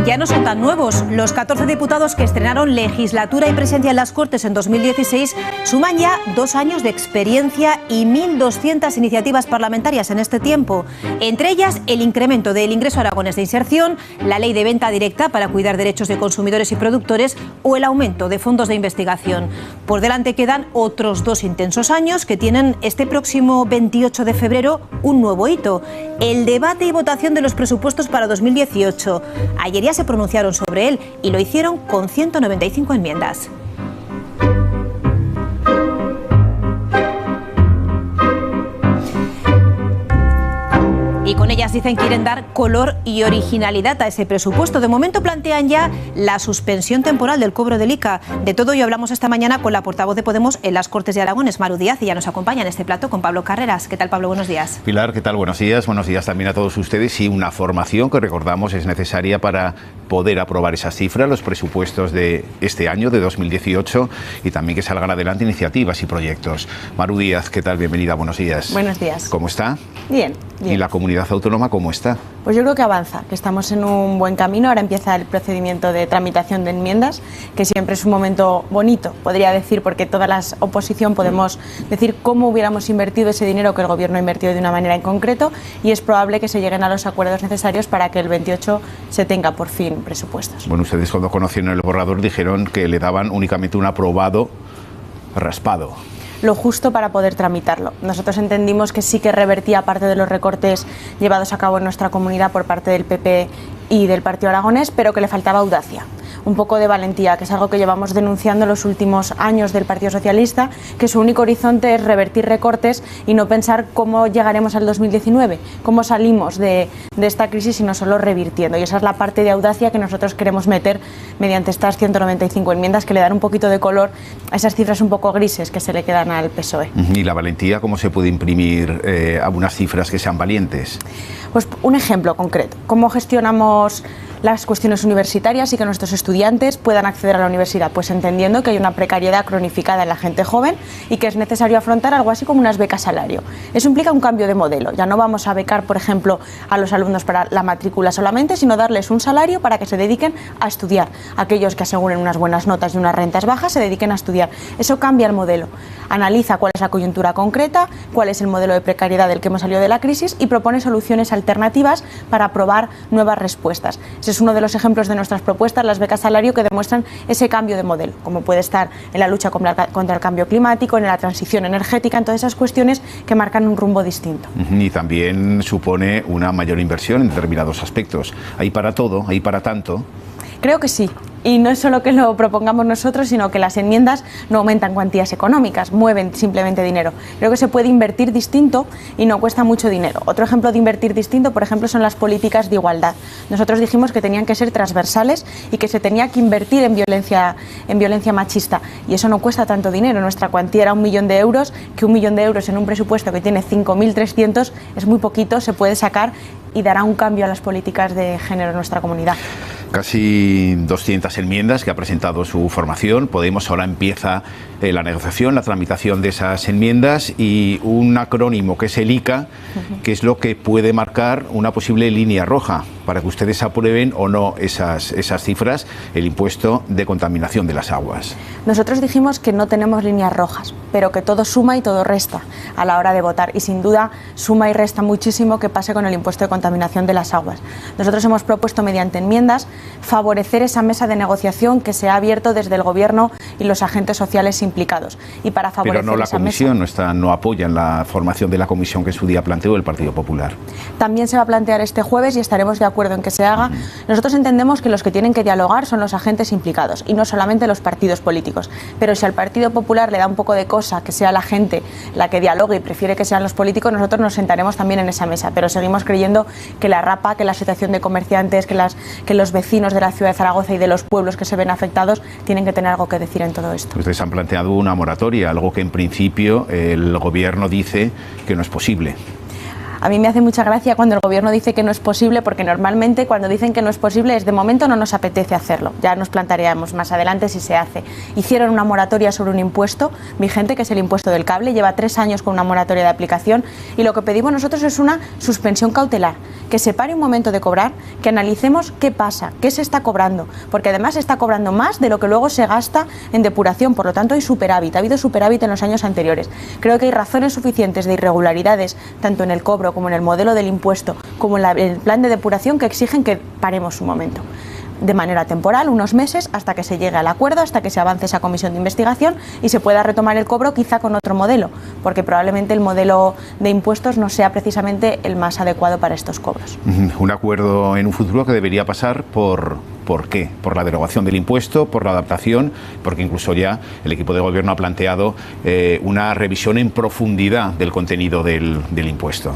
Ya no son tan nuevos. Los 14 diputados que estrenaron legislatura y presencia en las Cortes en 2016 suman ya 2 años de experiencia y 1.200 iniciativas parlamentarias en este tiempo. Entre ellas, el incremento del ingreso aragonés de inserción, la ley de venta directa para cuidar derechos de consumidores y productores o el aumento de fondos de investigación. Por delante quedan otros 2 intensos años que tienen este próximo 28 de febrero un nuevo hito: el debate y votación de los presupuestos para 2018. Ayer ya se pronunciaron sobre él y lo hicieron con 195 enmiendas. Y con ellas dicen que quieren dar color y originalidad a ese presupuesto. De momento plantean ya la suspensión temporal del cobro del ICA. De todo ello hablamos esta mañana con la portavoz de Podemos en las Cortes de Aragón, Maru Díaz, y ya nos acompaña en este plato con Pablo Carreras. ¿Qué tal, Pablo? Buenos días. Pilar, ¿qué tal? Buenos días. Buenos días también a todos ustedes. Y una formación que recordamos es necesaria para poder aprobar esas cifras, los presupuestos de este año, de 2018, y también que salgan adelante iniciativas y proyectos. Maru Díaz, ¿qué tal? Bienvenida, buenos días. Buenos días. ¿Cómo está? Bien, bien. ¿Y la comunidad autónoma cómo está? Pues yo creo que avanza, que estamos en un buen camino. Ahora empieza el procedimiento de tramitación de enmiendas, que siempre es un momento bonito, podría decir, porque toda la oposición podemos decir cómo hubiéramos invertido ese dinero que el Gobierno ha invertido de una manera en concreto, y es probable que se lleguen a los acuerdos necesarios para que el 28 se tenga por fin presupuestos. Bueno, ustedes cuando conocieron el borrador dijeron que le daban únicamente un aprobado raspado. Lo justo para poder tramitarlo. Nosotros entendimos que sí que revertía parte de los recortes llevados a cabo en nuestra comunidad por parte del PP y del Partido Aragonés, pero que le faltaba audacia, un poco de valentía, que es algo que llevamos denunciando los últimos años del Partido Socialista, que su único horizonte es revertir recortes y no pensar cómo llegaremos al 2019, cómo salimos de esta crisis y no solo revirtiendo. Y esa es la parte de audacia que nosotros queremos meter mediante estas 195 enmiendas que le dan un poquito de color a esas cifras un poco grises que se le quedan al PSOE. ¿Y la valentía cómo se puede imprimir a unas cifras que sean valientes? Pues un ejemplo concreto, cómo gestionamos las cuestiones universitarias y que nuestros estudiantes puedan acceder a la universidad, pues entendiendo que hay una precariedad cronificada en la gente joven y que es necesario afrontar algo así como unas becas salario. Eso implica un cambio de modelo. Ya no vamos a becar, por ejemplo, a los alumnos para la matrícula solamente, sino darles un salario para que se dediquen a estudiar. Aquellos que aseguren unas buenas notas y unas rentas bajas se dediquen a estudiar. Eso cambia el modelo. Analiza cuál es la coyuntura concreta, cuál es el modelo de precariedad del que hemos salido de la crisis y propone soluciones alternativas para probar nuevas respuestas. Ese es uno de los ejemplos de nuestras propuestas, las becas salario, que demuestran ese cambio de modelo, como puede estar en la lucha contra el cambio climático, en la transición energética, en todas esas cuestiones que marcan un rumbo distinto. Y también supone una mayor inversión en determinados aspectos. ¿Hay para todo? ¿Hay para tanto? Creo que sí. Y no es solo que lo propongamos nosotros, sino que las enmiendas no aumentan cuantías económicas, mueven simplemente dinero. Creo que se puede invertir distinto y no cuesta mucho dinero. Otro ejemplo de invertir distinto, por ejemplo, son las políticas de igualdad. Nosotros dijimos que tenían que ser transversales y que se tenía que invertir en violencia machista. Y eso no cuesta tanto dinero. Nuestra cuantía era 1 millón de euros, que 1 millón de euros en un presupuesto que tiene 5.300 es muy poquito, se puede sacar y dará un cambio a las políticas de género en nuestra comunidad. Casi 200 enmiendas que ha presentado su formación. Podemos ahora empieza la negociación, la tramitación de esas enmiendas y un acrónimo que es el ICA, que es lo que puede marcar una posible línea roja para que ustedes aprueben o no esas cifras, el impuesto de contaminación de las aguas. Nosotros dijimos que no tenemos líneas rojas, pero que todo suma y todo resta a la hora de votar, y sin duda suma y resta muchísimo que pase con el impuesto de contaminación de las aguas. Nosotros hemos propuesto mediante enmiendas favorecer esa mesa de negociación que se ha abierto desde el Gobierno y los agentes sociales implicados. Y para favorecer Pero no la esa comisión, mesa, no apoyan la formación de la comisión que en su día planteó el Partido Popular. También se va a plantear este jueves y estaremos de acuerdo en que se haga. Nosotros entendemos que los que tienen que dialogar son los agentes implicados y no solamente los partidos políticos. Pero si al Partido Popular le da un poco de cosa que sea la gente la que dialogue y prefiere que sean los políticos, nosotros nos sentaremos también en esa mesa. Pero seguimos creyendo que la RAPA, que la Asociación de Comerciantes, que los vecinos de la ciudad de Zaragoza y de los pueblos que se ven afectados tienen que tener algo que decir en todo esto. Ustedes han planteado una moratoria, algo que en principio el Gobierno dice que no es posible. A mí me hace mucha gracia cuando el gobierno dice que no es posible, porque normalmente cuando dicen que no es posible es de momento no nos apetece hacerlo, ya nos plantearíamos más adelante si se hace. Hicieron una moratoria sobre un impuesto vigente, que es el impuesto del cable, lleva 3 años con una moratoria de aplicación, y lo que pedimos nosotros es una suspensión cautelar, que se pare un momento de cobrar, que analicemos qué pasa, qué se está cobrando, porque además se está cobrando más de lo que luego se gasta en depuración, por lo tanto hay superávit, ha habido superávit en los años anteriores. Creo que hay razones suficientes de irregularidades, tanto en el cobro como en el modelo del impuesto, como en el plan de depuración, que exigen que paremos un momento, de manera temporal, unos meses, hasta que se llegue al acuerdo, hasta que se avance esa comisión de investigación y se pueda retomar el cobro, quizá con otro modelo, porque probablemente el modelo de impuestos no sea precisamente el más adecuado para estos cobros. Un acuerdo en un futuro que debería pasar ¿por qué? Por la derogación del impuesto, por la adaptación, porque incluso ya el equipo de gobierno ha planteado una revisión en profundidad del contenido del impuesto.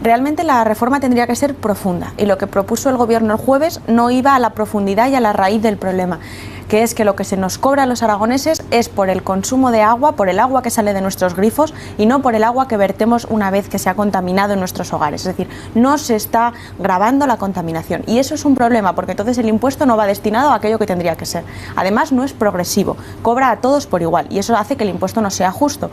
Realmente la reforma tendría que ser profunda, y lo que propuso el gobierno el jueves no iba a la profundidad y a la raíz del problema, que es que lo que se nos cobra a los aragoneses es por el consumo de agua, por el agua que sale de nuestros grifos, y no por el agua que vertemos una vez que se ha contaminado en nuestros hogares. Es decir, no se está gravando la contaminación, y eso es un problema, porque entonces el impuesto no va destinado a aquello que tendría que ser. Además, no es progresivo, cobra a todos por igual, y eso hace que el impuesto no sea justo.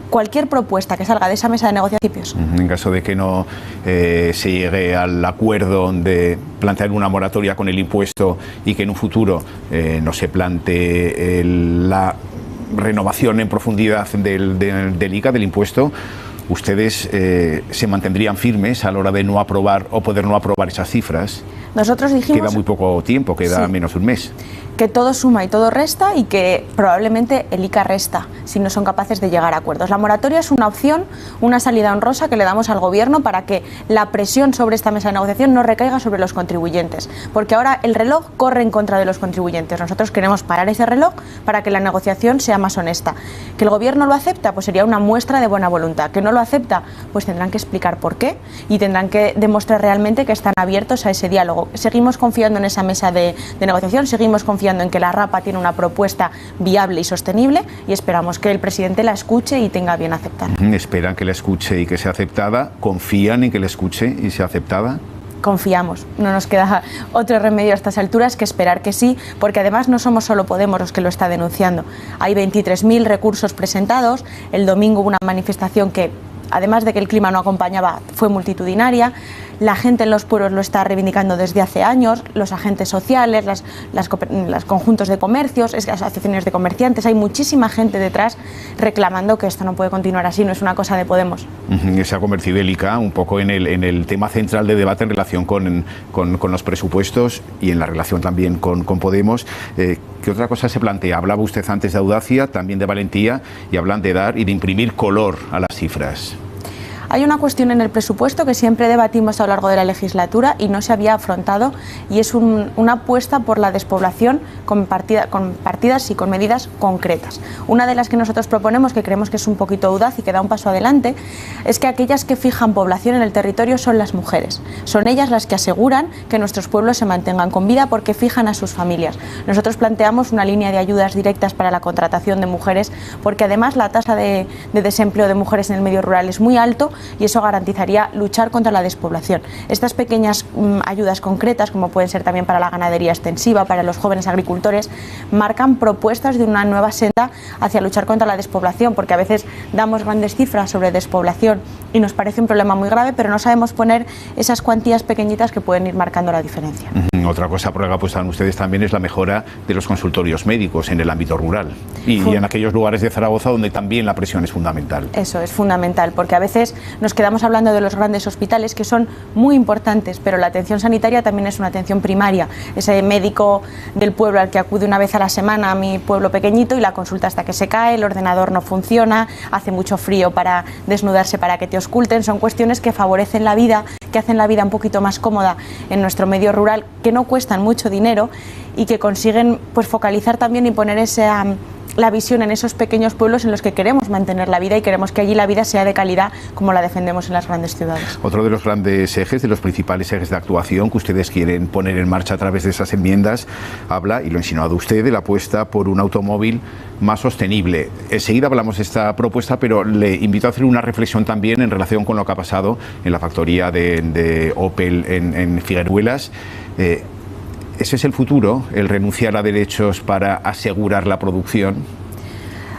Cualquier propuesta que salga de esa mesa de negociaciones. En caso de que no se llegue al acuerdo de plantear una moratoria con el impuesto y que en un futuro no se plantee la renovación en profundidad del ICA, del impuesto, ¿ustedes se mantendrían firmes a la hora de no aprobar o poder no aprobar esas cifras? Nosotros dijimos... Queda muy poco tiempo, queda menos de un mes. Que todo suma y todo resta, y que probablemente el ICA resta si no son capaces de llegar a acuerdos. La moratoria es una opción, una salida honrosa que le damos al gobierno para que la presión sobre esta mesa de negociación no recaiga sobre los contribuyentes, porque ahora el reloj corre en contra de los contribuyentes. Nosotros queremos parar ese reloj para que la negociación sea más honesta. ¿Que el gobierno lo acepta? Pues sería una muestra de buena voluntad. ¿Que no lo acepta? Pues tendrán que explicar por qué, y tendrán que demostrar realmente que están abiertos a ese diálogo. Seguimos confiando en esa mesa de negociación, seguimos confiando en que la RAPA tiene una propuesta viable y sostenible, y esperamos que el presidente la escuche y tenga bien aceptar. ¿Esperan que la escuche y que sea aceptada? ¿Confían en que la escuche y sea aceptada? Confiamos, no nos queda otro remedio a estas alturas que esperar que sí, porque además no somos solo Podemos los que lo está denunciando. Hay 23.000 recursos presentados, el domingo hubo una manifestación que, además de que el clima no acompañaba, fue multitudinaria. La gente en los pueblos lo está reivindicando desde hace años, los agentes sociales, las conjuntos de comercios, las asociaciones de comerciantes, hay muchísima gente detrás reclamando que esto no puede continuar así, no es una cosa de Podemos. Se ha convertido el ICA un poco en el tema central de debate en relación con los presupuestos y en la relación también con Podemos. ¿Qué otra cosa se plantea? Hablaba usted antes de audacia, también de valentía, y hablan de dar y de imprimir color a las cifras. Hay una cuestión en el presupuesto que siempre debatimos a lo largo de la legislatura y no se había afrontado, y es una apuesta por la despoblación con partidas y con medidas concretas. Una de las que nosotros proponemos, que creemos que es un poquito audaz y que da un paso adelante, es que aquellas que fijan población en el territorio son las mujeres. Son ellas las que aseguran que nuestros pueblos se mantengan con vida, porque fijan a sus familias. Nosotros planteamos una línea de ayudas directas para la contratación de mujeres, porque además la tasa de desempleo de mujeres en el medio rural es muy alto, y eso garantizaría luchar contra la despoblación. Estas pequeñas ayudas concretas, como pueden ser también para la ganadería extensiva, para los jóvenes agricultores, marcan propuestas de una nueva senda hacia luchar contra la despoblación, porque a veces damos grandes cifras sobre despoblación y nos parece un problema muy grave, pero no sabemos poner esas cuantías pequeñitas que pueden ir marcando la diferencia. Otra cosa por la que apuestan ustedes también es la mejora de los consultorios médicos en el ámbito rural y en aquellos lugares de Zaragoza donde también la presión es fundamental. Eso es fundamental, porque a veces nos quedamos hablando de los grandes hospitales, que son muy importantes, pero la atención sanitaria también es una atención primaria. Ese médico del pueblo al que acude una vez a la semana a mi pueblo pequeñito y la consulta hasta que se cae, el ordenador no funciona, hace mucho frío para desnudarse para que te ausculten, son cuestiones que favorecen la vida, que hacen la vida un poquito más cómoda en nuestro medio rural, que no cuestan mucho dinero y que consiguen pues focalizar también y poner esa la visión en esos pequeños pueblos en los que queremos mantener la vida y queremos que allí la vida sea de calidad como la defendemos en las grandes ciudades. Otro de los grandes ejes, de los principales ejes de actuación que ustedes quieren poner en marcha a través de esas enmiendas, habla, y lo ha insinuado usted, de la apuesta por un automóvil más sostenible. Enseguida hablamos de esta propuesta, pero le invito a hacer una reflexión también en relación con lo que ha pasado en la factoría de Opel en Figueruelas. ¿Ese es el futuro, el renunciar a derechos para asegurar la producción?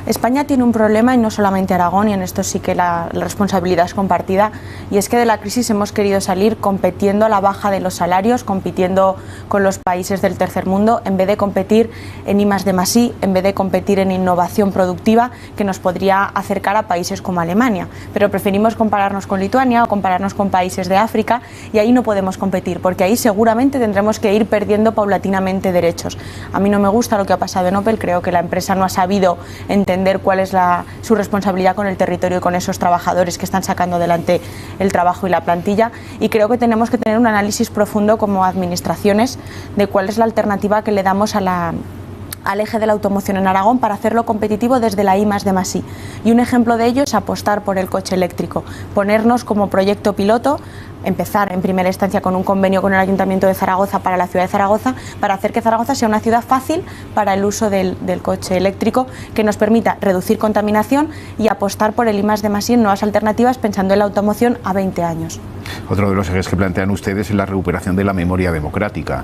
España tiene un problema, y no solamente Aragón, y en esto sí que la responsabilidad es compartida, y es que de la crisis hemos querido salir compitiendo a la baja de los salarios, compitiendo con los países del tercer mundo, en vez de competir en I+D+I, en vez de competir en innovación productiva que nos podría acercar a países como Alemania. Pero preferimos compararnos con Lituania o compararnos con países de África, y ahí no podemos competir, porque ahí seguramente tendremos que ir perdiendo paulatinamente derechos. A mí no me gusta lo que ha pasado en Opel, creo que la empresa no ha sabido entender cuál es su responsabilidad con el territorio y con esos trabajadores que están sacando adelante el trabajo y la plantilla, y creo que tenemos que tener un análisis profundo como administraciones de cuál es la alternativa que le damos al eje de la automoción en Aragón para hacerlo competitivo desde la I+D+I. Y un ejemplo de ello es apostar por el coche eléctrico, ponernos como proyecto piloto, empezar en primera instancia con un convenio con el Ayuntamiento de Zaragoza para la ciudad de Zaragoza, para hacer que Zaragoza sea una ciudad fácil para el uso del coche eléctrico, que nos permita reducir contaminación y apostar por el I+D+I en nuevas alternativas, pensando en la automoción a 20 años. Otro de los ejes que plantean ustedes es la recuperación de la memoria democrática,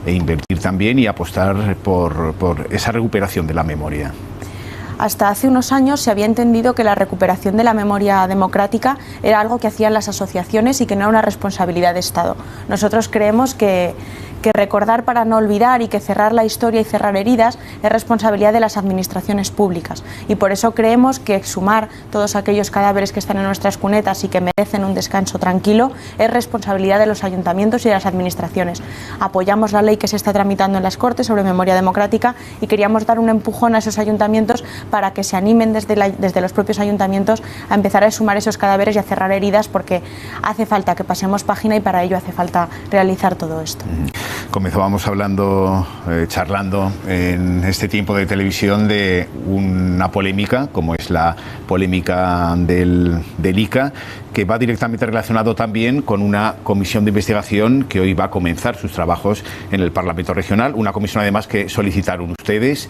e invertir también y apostar por esa recuperación de la memoria. Hasta hace unos años se había entendido que la recuperación de la memoria democrática era algo que hacían las asociaciones y que no era una responsabilidad de Estado. Nosotros creemos que recordar para no olvidar y que cerrar la historia y cerrar heridas es responsabilidad de las administraciones públicas, y por eso creemos que exhumar todos aquellos cadáveres que están en nuestras cunetas y que merecen un descanso tranquilo es responsabilidad de los ayuntamientos y de las administraciones. Apoyamos la ley que se está tramitando en las Cortes sobre memoria democrática y queríamos dar un empujón a esos ayuntamientos para que se animen desde los propios ayuntamientos a empezar a exhumar esos cadáveres y a cerrar heridas, porque hace falta que pasemos página y para ello hace falta realizar todo esto. Comenzábamos charlando en este tiempo de televisión de una polémica, como es la polémica del ICA, que va directamente relacionado también con una comisión de investigación que hoy va a comenzar sus trabajos en el Parlamento Regional, una comisión además que solicitaron ustedes.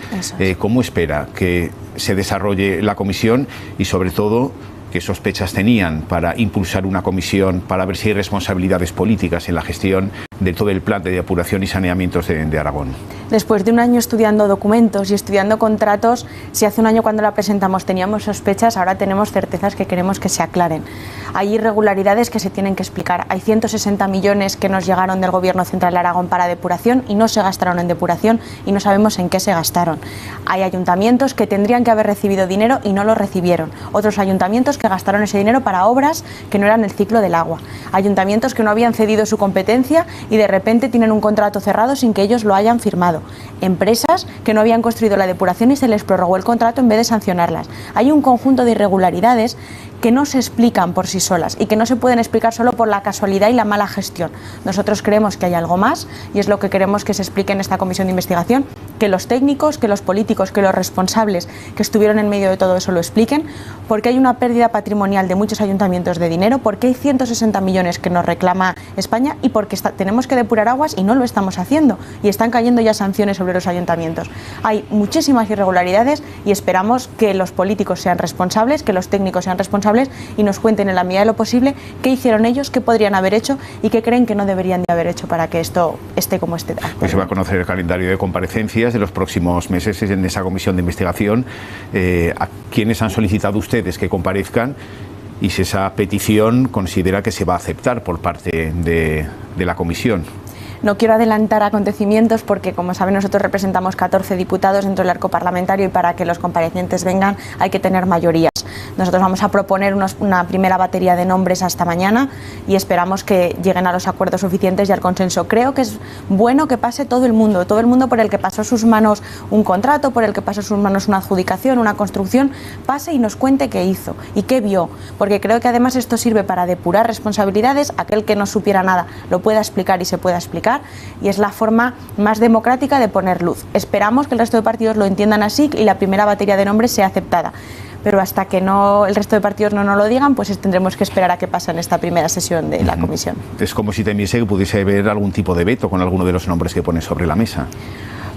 ¿Cómo espera que se desarrolle la comisión y, sobre todo, qué sospechas tenían para impulsar una comisión para ver si hay responsabilidades políticas en la gestión de todo el plan de depuración y saneamientos de Aragón? Después de un año estudiando documentos y estudiando contratos, si hace un año cuando la presentamos teníamos sospechas, ahora tenemos certezas que queremos que se aclaren. Hay irregularidades que se tienen que explicar. Hay 160 millones que nos llegaron del Gobierno Central de Aragón para depuración y no se gastaron en depuración y no sabemos en qué se gastaron. Hay ayuntamientos que tendrían que haber recibido dinero y no lo recibieron. Otros ayuntamientos que gastaron ese dinero para obras que no eran el ciclo del agua. Ayuntamientos que no habían cedido su competencia y de repente tienen un contrato cerrado sin que ellos lo hayan firmado. Empresas que no habían construido la depuración y se les prorrogó el contrato en vez de sancionarlas. Hay un conjunto de irregularidades que no se explican por sí solas y que no se pueden explicar solo por la casualidad y la mala gestión. Nosotros creemos que hay algo más y es lo que queremos que se explique en esta comisión de investigación, que los técnicos, que los políticos, que los responsables que estuvieron en medio de todo eso lo expliquen, porque hay una pérdida patrimonial de muchos ayuntamientos de dinero, porque hay 160 millones que nos reclama España y porque tenemos que depurar aguas y no lo estamos haciendo y están cayendo ya sanciones sobre los ayuntamientos. Hay muchísimas irregularidades y esperamos que los políticos sean responsables, que los técnicos sean responsables y nos cuenten en la medida de lo posible qué hicieron ellos, qué podrían haber hecho y qué creen que no deberían de haber hecho para que esto esté como esté. Pues se va a conocer el calendario de comparecencias de los próximos meses en esa comisión de investigación. ¿A quiénes han solicitado ustedes que comparezcan? Y si esa petición considera que se va a aceptar por parte de la comisión. No quiero adelantar acontecimientos porque, como saben, nosotros representamos 14 diputados dentro del arco parlamentario y para que los comparecientes vengan hay que tener mayorías. Nosotros vamos a proponer una primera batería de nombres hasta mañana y esperamos que lleguen a los acuerdos suficientes y al consenso. Creo que es bueno que pase todo el mundo por el que pasó sus manos un contrato, por el que pasó sus manos una adjudicación, una construcción, pase y nos cuente qué hizo y qué vio, porque creo que además esto sirve para depurar responsabilidades. Aquel que no supiera nada lo pueda explicar y se pueda explicar, y es la forma más democrática de poner luz. Esperamos que el resto de partidos lo entiendan así y la primera batería de nombres sea aceptada. Pero hasta que el resto de partidos no nos lo digan, pues tendremos que esperar a qué pasa en esta primera sesión de la comisión. Es como si temiese que pudiese haber algún tipo de veto con alguno de los nombres que pone sobre la mesa.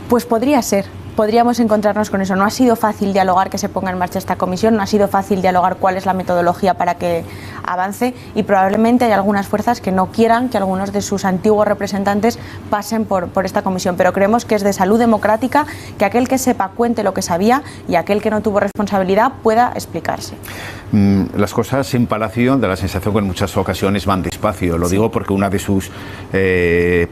Pues podría ser. Podríamos encontrarnos con eso. No ha sido fácil dialogar que se ponga en marcha esta comisión, no ha sido fácil dialogar cuál es la metodología para que avance, y probablemente hay algunas fuerzas que no quieran que algunos de sus antiguos representantes pasen por esta comisión, pero creemos que es de salud democrática que aquel que sepa cuente lo que sabía y aquel que no tuvo responsabilidad pueda explicarse. Las cosas en Palacio da la sensación que en muchas ocasiones van despacio. Lo digo porque una de sus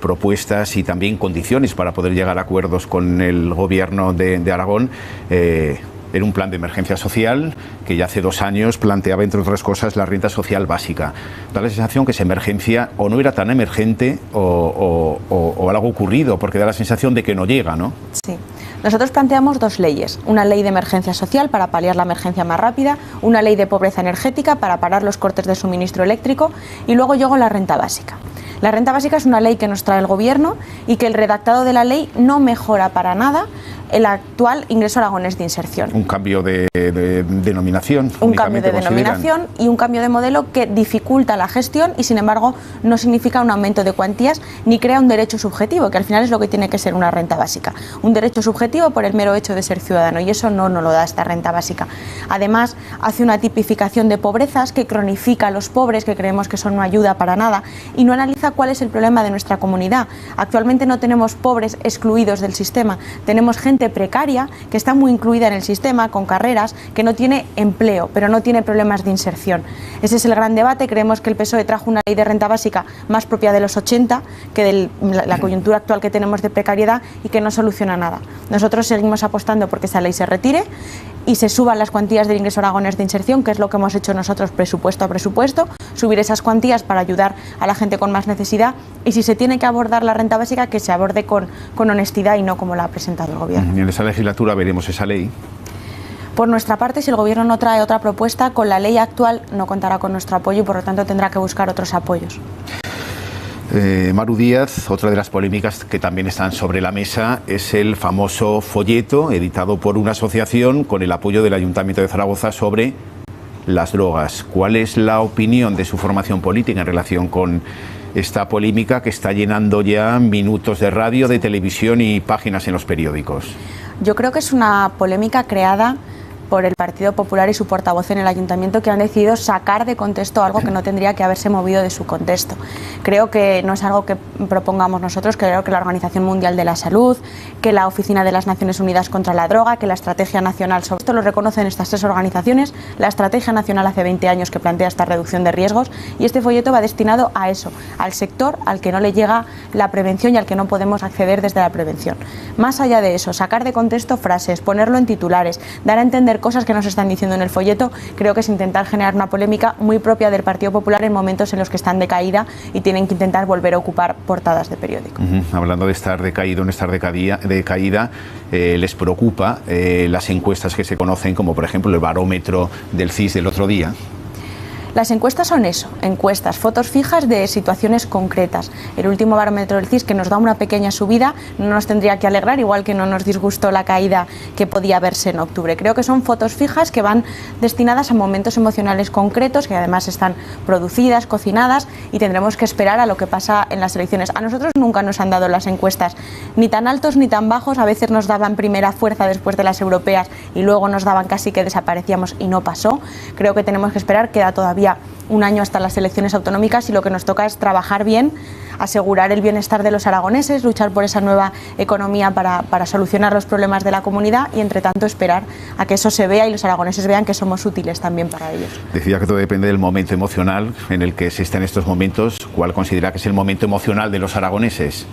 propuestas y también condiciones para poder llegar a acuerdos con el gobierno de Aragón era un plan de emergencia social que ya hace 2 años planteaba, entre otras cosas, la renta social básica. Da la sensación que esa emergencia o no era tan emergente o algo ocurrido, porque da la sensación de que no llega, ¿no? Sí. Nosotros planteamos 2 leyes, una ley de emergencia social para paliar la emergencia más rápida, una ley de pobreza energética para parar los cortes de suministro eléctrico, y luego llegó la renta básica. La renta básica es una ley que nos trae el Gobierno y que el redactado de la ley no mejora para nada el actual ingreso aragonés de inserción. Un cambio de denominación. Un cambio de denominación y un cambio de modelo que dificulta la gestión y, sin embargo, no significa un aumento de cuantías ni crea un derecho subjetivo, que al final es lo que tiene que ser una renta básica. Un derecho subjetivo por el mero hecho de ser ciudadano, y eso no nos lo da esta renta básica. Además, hace una tipificación de pobrezas que cronifica a los pobres, que creemos que son no ayuda para nada, y no analiza cuál es el problema de nuestra comunidad. Actualmente no tenemos pobres excluidos del sistema, tenemos gente precaria que está muy incluida en el sistema, con carreras, que no tiene empleo, pero no tiene problemas de inserción. Ese es el gran debate. Creemos que el PSOE trajo una ley de renta básica más propia de los 80 que de la coyuntura actual que tenemos de precariedad, y que no soluciona nada. Nosotros seguimos apostando porque esa ley se retire y se suban las cuantías del ingreso aragonés de inserción, que es lo que hemos hecho nosotros presupuesto a presupuesto, subir esas cuantías para ayudar a la gente con más necesidad, y si se tiene que abordar la renta básica, que se aborde con honestidad y no como la ha presentado el Gobierno. Y en esa legislatura veremos esa ley. Por nuestra parte, si el Gobierno no trae otra propuesta, con la ley actual no contará con nuestro apoyo y, por lo tanto, tendrá que buscar otros apoyos. Maru Díaz, otra de las polémicas que también están sobre la mesa es el famoso folleto editado por una asociación con el apoyo del Ayuntamiento de Zaragoza sobre las drogas. ¿Cuál es la opinión de su formación política en relación con esta polémica que está llenando ya minutos de radio, de televisión y páginas en los periódicos? Yo creo que es una polémica creada por el Partido Popular y su portavoz en el Ayuntamiento, que han decidido sacar de contexto algo que no tendría que haberse movido de su contexto. Creo que no es algo que propongamos nosotros, creo que la Organización Mundial de la Salud, que la Oficina de las Naciones Unidas contra la Droga, que la Estrategia Nacional sobre esto lo reconocen estas 3 organizaciones. La Estrategia Nacional hace 20 años que plantea esta reducción de riesgos, y este folleto va destinado a eso, al sector al que no le llega la prevención y al que no podemos acceder desde la prevención. Más allá de eso, sacar de contexto frases, ponerlo en titulares, dar a entender cosas que nos están diciendo en el folleto, creo que es intentar generar una polémica muy propia del Partido Popular en momentos en los que están de caída y tienen que intentar volver a ocupar portadas de periódico. Hablando de estar decaído, no estar de caída, les preocupa las encuestas que se conocen, como por ejemplo el barómetro del CIS del otro día. Las encuestas son eso, encuestas, fotos fijas de situaciones concretas. El último barómetro del CIS, que nos da una pequeña subida, no nos tendría que alegrar, igual que no nos disgustó la caída que podía verse en octubre. Creo que son fotos fijas que van destinadas a momentos emocionales concretos, que además están producidas, cocinadas, y tendremos que esperar a lo que pasa en las elecciones. A nosotros nunca nos han dado las encuestas ni tan altos ni tan bajos, a veces nos daban primera fuerza después de las europeas y luego nos daban casi que desaparecíamos y no pasó. Creo que tenemos que esperar, queda todavía un año hasta las elecciones autonómicas, y lo que nos toca es trabajar bien, asegurar el bienestar de los aragoneses, luchar por esa nueva economía para solucionar los problemas de la comunidad, y entre tanto esperar a que eso se vea y los aragoneses vean que somos útiles también para ellos. Decía que todo depende del momento emocional en el que se está en estos momentos. ¿Cuál considera que es el momento emocional de los aragoneses?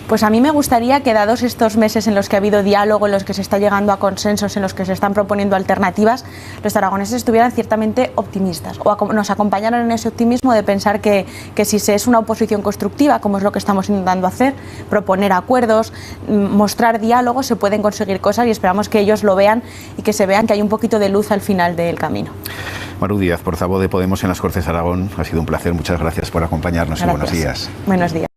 Pues a mí me gustaría que, dados estos meses en los que ha habido diálogo, en los que se está llegando a consensos, en los que se están proponiendo alternativas, los aragoneses estuvieran ciertamente optimistas o nos acompañaran en ese optimismo de pensar que si se es una oposición constructiva, como es lo que estamos intentando hacer, proponer acuerdos, mostrar diálogo, se pueden conseguir cosas, y esperamos que ellos lo vean y que se vean que hay un poquito de luz al final del camino. Maru Díaz, portavoz de Podemos en las Cortes de Aragón, ha sido un placer. Muchas gracias por acompañarnos. Gracias. Y buenos días. Buenos días.